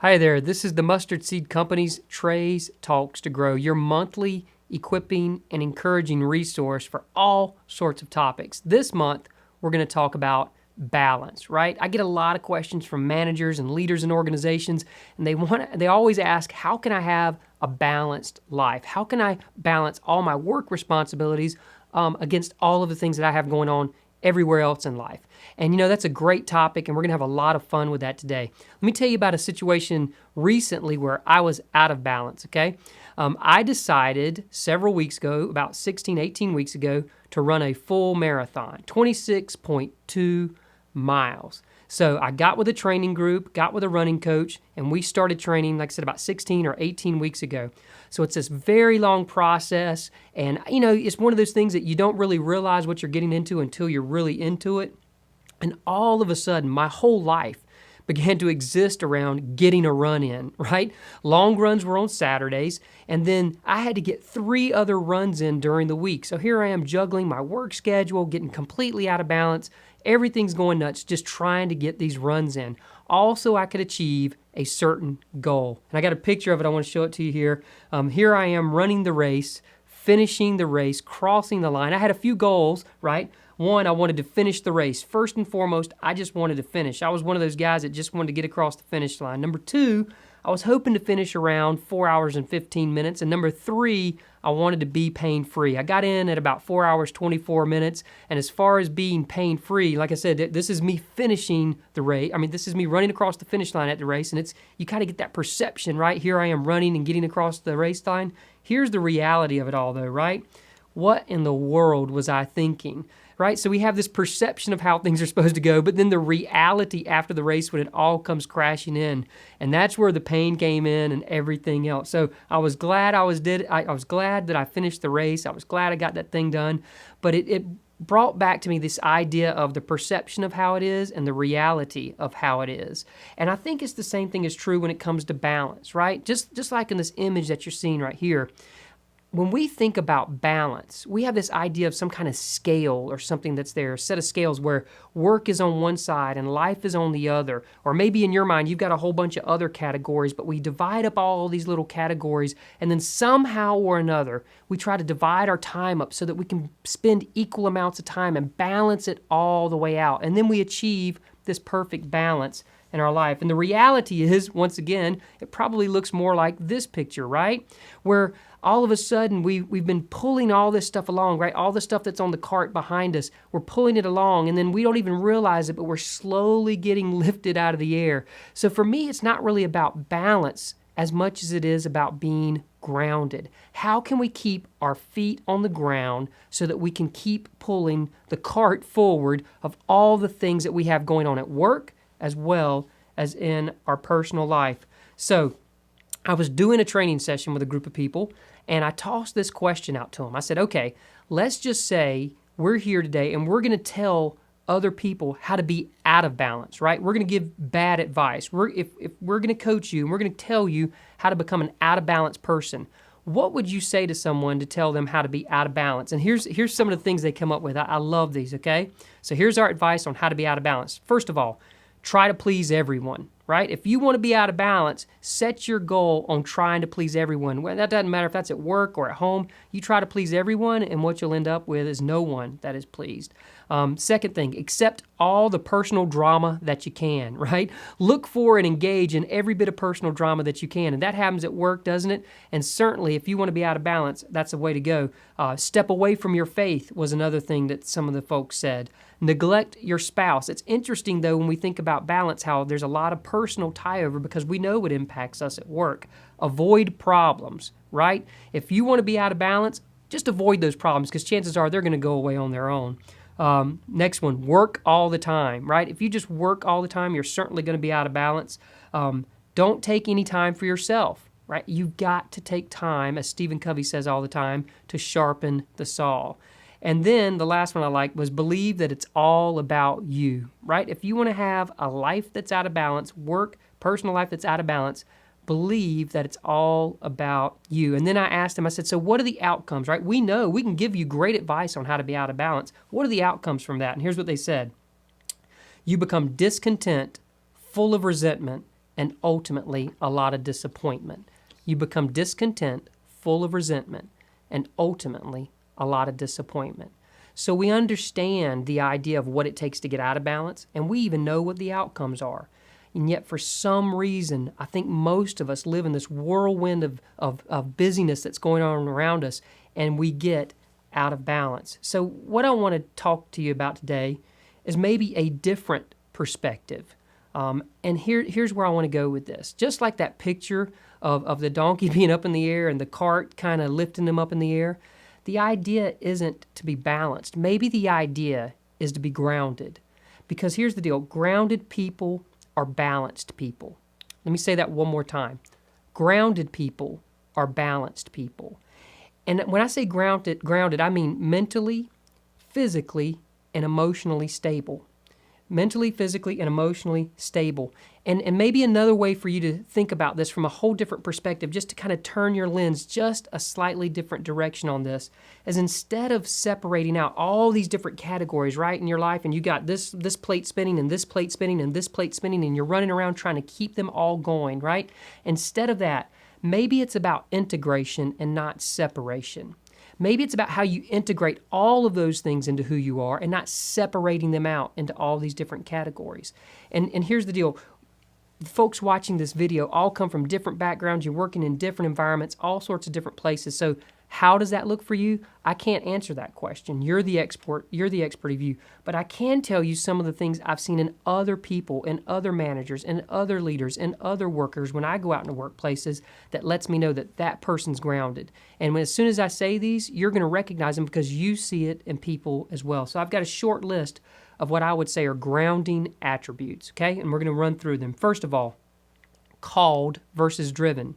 Hi there, this is the Mustard Seed Company's Trey's Talks to Grow, your monthly equipping and encouraging resource for all sorts of topics. This month, we're going to talk about balance, right? I get a lot of questions from managers and leaders in organizations, and they always ask, how can I have a balanced life? How can I balance all my work responsibilities against all of the things that I have going on everywhere else in life? And that's a great topic, and we're going to have a lot of fun with that today. Let me tell you about a situation recently where I was out of balance, okay? I decided several weeks ago, about 16, 18 weeks ago, to run a full marathon, 26.2 miles. So I got with a training group, got with a running coach, and we started training, like I said, about 16 or 18 weeks ago. So it's this very long process, and it's one of those things that you don't really realize what you're getting into until you're really into it. And all of a sudden, my whole life began to exist around getting a run in, right? Long runs were on Saturdays, and then I had to get 3 other runs in during the week. So here I am juggling my work schedule, getting completely out of balance. Everything's going nuts, just trying to get these runs in. Also, I could achieve a certain goal. And I got a picture of it. I want to show it to you here. Here I am running the race, finishing the race, crossing the line. I had a few goals, right? One, I wanted to finish the race. First and foremost, I just wanted to finish. I was one of those guys that just wanted to get across the finish line. Number 2, I was hoping to finish around 4 hours and 15 minutes. And number 3, I wanted to be pain-free. I got in at about 4 hours, 24 minutes. And as far as being pain-free, like I said, this is me finishing the race. I mean, this is me running across the finish line at the race. And you kind of get that perception, right? Here I am running and getting across the race line. Here's the reality of it all, though, right? What in the world was I thinking? Right? So we have this perception of how things are supposed to go, but then the reality after the race when it all comes crashing in. And that's where the pain came in and everything else. So I was glad I was glad that I finished the race. I was glad I got that thing done. But it brought back to me this idea of the perception of how it is and the reality of how it is. And I think it's the same thing is true when it comes to balance, right? Just like in this image that you're seeing right here. When we think about balance, we have this idea of some kind of scale or something that's there, a set of scales where work is on one side and life is on the other. Or maybe in your mind, you've got a whole bunch of other categories, but we divide up all these little categories, and then somehow or another, we try to divide our time up so that we can spend equal amounts of time and balance it all the way out. And then we achieve this perfect balance in our life. And the reality is, once again, it probably looks more like this picture, right? Where all of a sudden we've been pulling all this stuff along, right? All the stuff that's on the cart behind us, we're pulling it along, and then we don't even realize it, but we're slowly getting lifted out of the air. So for me, it's not really about balance as much as it is about being grounded. How can we keep our feet on the ground so that we can keep pulling the cart forward of all the things that we have going on at work as well as in our personal life? So I was doing a training session with a group of people, and I tossed this question out to them. I said, okay, let's just say we're here today and we're going to tell other people how to be out of balance, right? We're going to give bad advice. If we're going to coach you and we're going to tell you how to become an out of balance person, what would you say to someone to tell them how to be out of balance? And here's some of the things they come up with. I love these, okay? So here's our advice on how to be out of balance. First of all, try to please everyone, right? If you want to be out of balance, set your goal on trying to please everyone. Well, that doesn't matter if that's at work or at home. You try to please everyone, and what you'll end up with is no one that is pleased. Second thing, accept all the personal drama that you can, right? Look for and engage in every bit of personal drama that you can. And that happens at work, doesn't it? And certainly, if you want to be out of balance, that's the way to go. Step away from your faith was another thing that some of the folks said. Neglect your spouse. It's interesting, though, when we think about balance, how there's a lot of personal tie-over because we know it impacts us at work. Avoid problems, right? If you want to be out of balance, just avoid those problems because chances are they're going to go away on their own. Next one, work all the time, right? If you just work all the time, you're certainly going to be out of balance. Don't take any time for yourself, right? You've got to take time, as Stephen Covey says all the time, to sharpen the saw. And then the last one I liked was believe that it's all about you, right? If you want to have a life that's out of balance, personal life that's out of balance, believe that it's all about you. And then I asked him, I said, so what are the outcomes, right? We know we can give you great advice on how to be out of balance. What are the outcomes from that? And here's what they said. You become discontent, full of resentment, and ultimately a lot of disappointment. You become discontent, full of resentment, and ultimately a lot of disappointment. So we understand the idea of what it takes to get out of balance, and we even know what the outcomes are. And yet, for some reason, I think most of us live in this whirlwind of busyness that's going on around us, and we get out of balance. So what I want to talk to you about today is maybe a different perspective. And here's where I want to go with this. Just like that picture of the donkey being up in the air and the cart kind of lifting him up in the air, the idea isn't to be balanced. Maybe the idea is to be grounded. Because here's the deal. Grounded people are balanced people. Let me say that one more time. Grounded people are balanced people. And when I say grounded, I mean mentally, physically, and emotionally stable. Mentally, physically, and emotionally stable. And maybe another way for you to think about this from a whole different perspective, just to kind of turn your lens just a slightly different direction on this, is instead of separating out all these different categories, right, in your life, and you got this plate spinning and this plate spinning and this plate spinning, and you're running around trying to keep them all going, right? Instead of that, maybe it's about integration and not separation. Maybe it's about how you integrate all of those things into who you are and not separating them out into all these different categories. And here's the deal. Folks watching this video all come from different backgrounds. You're working in different environments, all sorts of different places. So how does that look for you? I can't answer that question. You're the expert of you. But I can tell you some of the things I've seen in other people, in other managers, in other leaders, in other workers when I go out into workplaces that lets me know that that person's grounded. And as soon as I say these, you're going to recognize them because you see it in people as well. So I've got a short list of what I would say are grounding attributes, okay? And we're going to run through them. First of all, called versus driven.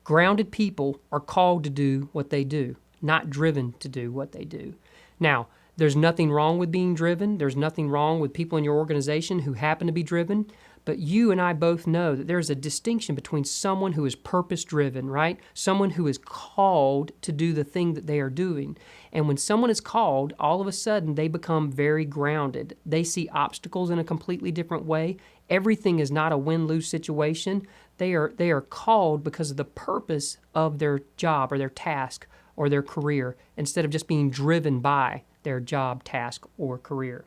Grounded people are called to do what they do, not driven to do what they do. Now, there's nothing wrong with being driven. There's nothing wrong with people in your organization who happen to be driven. But you and I both know that there's a distinction between someone who is purpose-driven, right? Someone who is called to do the thing that they are doing. And when someone is called, all of a sudden they become very grounded. They see obstacles in a completely different way. Everything is not a win-lose situation. They are called because of the purpose of their job or their task or their career instead of just being driven by their job, task, or career.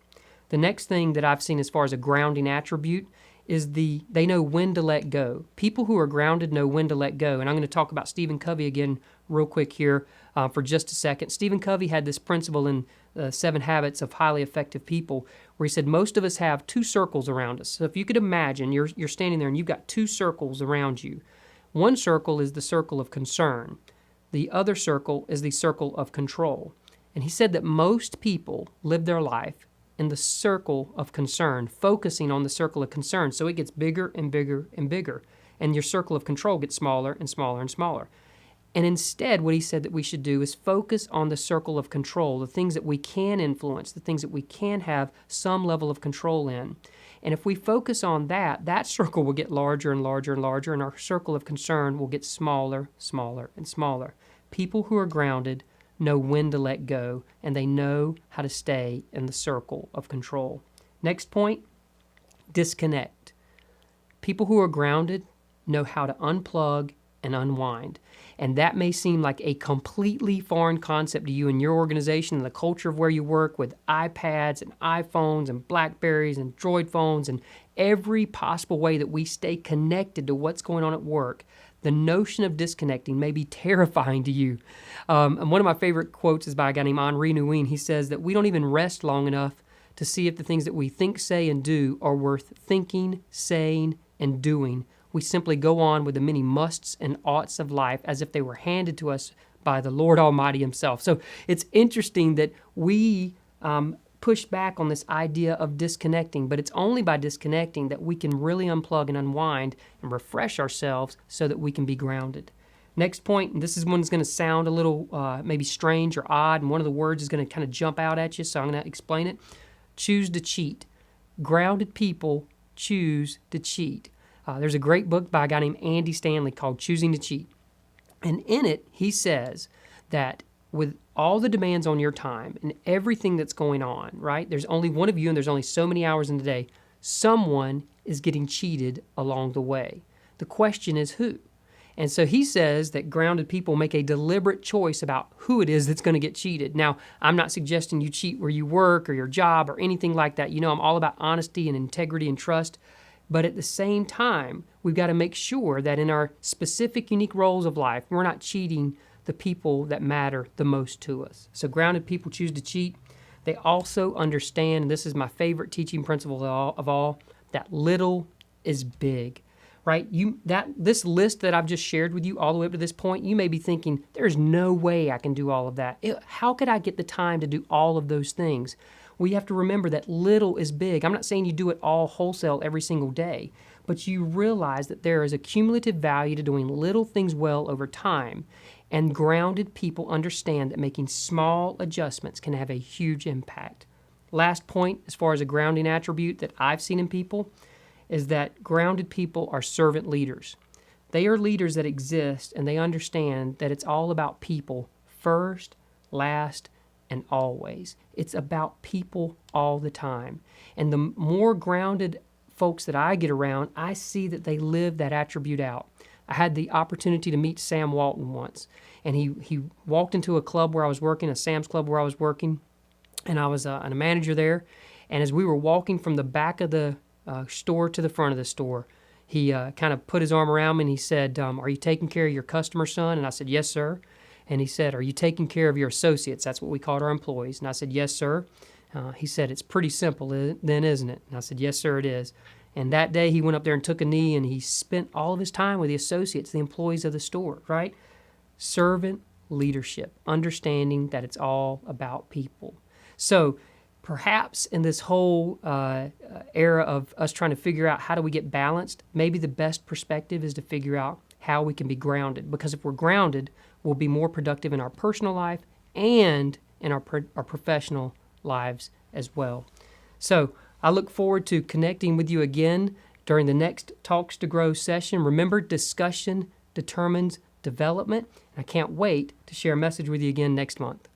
The next thing that I've seen as far as a grounding attribute is they know when to let go. People who are grounded know when to let go. And I'm going to talk about Stephen Covey again real quick here for just a second. Stephen Covey had this principle in 7 Habits of Highly Effective People where he said most of us have 2 circles around us. So if you could imagine, you're standing there and you've got 2 circles around you. One circle is the circle of concern. The other circle is the circle of control. And he said that most people live their life in the circle of concern, focusing on the circle of concern. So it gets bigger and bigger and bigger. And your circle of control gets smaller and smaller and smaller. And instead, what he said that we should do is focus on the circle of control, the things that we can influence, the things that we can have some level of control in. And if we focus on that, that circle will get larger and larger and larger, and our circle of concern will get smaller, smaller, and smaller. People who are grounded know when to let go, and they know how to stay in the circle of control. Next point, disconnect. People who are grounded know how to unplug and unwind. And that may seem like a completely foreign concept to you in your organization and the culture of where you work with iPads and iPhones and Blackberries and Droid phones and every possible way that we stay connected to what's going on at work. The notion of disconnecting may be terrifying to you. And one of my favorite quotes is by a guy named Henri Nouwen. He says that we don't even rest long enough to see if the things that we think, say, and do are worth thinking, saying, and doing. We simply go on with the many musts and oughts of life as if they were handed to us by the Lord Almighty himself. So it's interesting that we push back on this idea of disconnecting, but it's only by disconnecting that we can really unplug and unwind and refresh ourselves so that we can be grounded. Next point, and this is one that's going to sound a little maybe strange or odd, and one of the words is going to kind of jump out at you, so I'm going to explain it. Choose to cheat. Grounded people choose to cheat. There's a great book by a guy named Andy Stanley called Choosing to Cheat. And in it, he says that with all the demands on your time and everything that's going on, right? There's only one of you and there's only so many hours in the day. Someone is getting cheated along the way. The question is who? And so he says that grounded people make a deliberate choice about who it is that's going to get cheated. Now, I'm not suggesting you cheat where you work or your job or anything like that. You know, I'm all about honesty and integrity and trust. But at the same time, we've got to make sure that in our specific, unique roles of life, we're not cheating the people that matter the most to us. So grounded people choose to cheat. They also understand, and this is my favorite teaching principle of all, that little is big. Right? This list that I've just shared with you all the way up to this point, you may be thinking, there's no way I can do all of that. How could I get the time to do all of those things? Well, you have to remember that little is big. I'm not saying you do it all wholesale every single day, but you realize that there is a cumulative value to doing little things well over time. And grounded people understand that making small adjustments can have a huge impact. Last point, as far as a grounding attribute that I've seen in people, is that grounded people are servant leaders. They are leaders that exist, and they understand that it's all about people first, last, and always. It's about people all the time. And the more grounded folks that I get around, I see that they live that attribute out. I had the opportunity to meet Sam Walton once, and he walked into a club where I was working, a Sam's Club where I was working, and I was a manager there. And as we were walking from the back of the store to the front of the store, he kind of put his arm around me and he said, are you taking care of your customer, son? And I said, yes, sir. And he said, are you taking care of your associates? That's what we called our employees. And I said, yes, sir. He said, it's pretty simple then, isn't it? And I said, yes, sir, it is. And that day he went up there and took a knee and he spent all of his time with the associates, the employees of the store, right? Servant leadership, understanding that it's all about people. So perhaps in this whole era of us trying to figure out how do we get balanced, maybe the best perspective is to figure out how we can be grounded. Because if we're grounded, we'll be more productive in our personal life and in our professional lives as well. So I look forward to connecting with you again during the next Talks to Grow session. Remember, discussion determines development. And I can't wait to share a message with you again next month.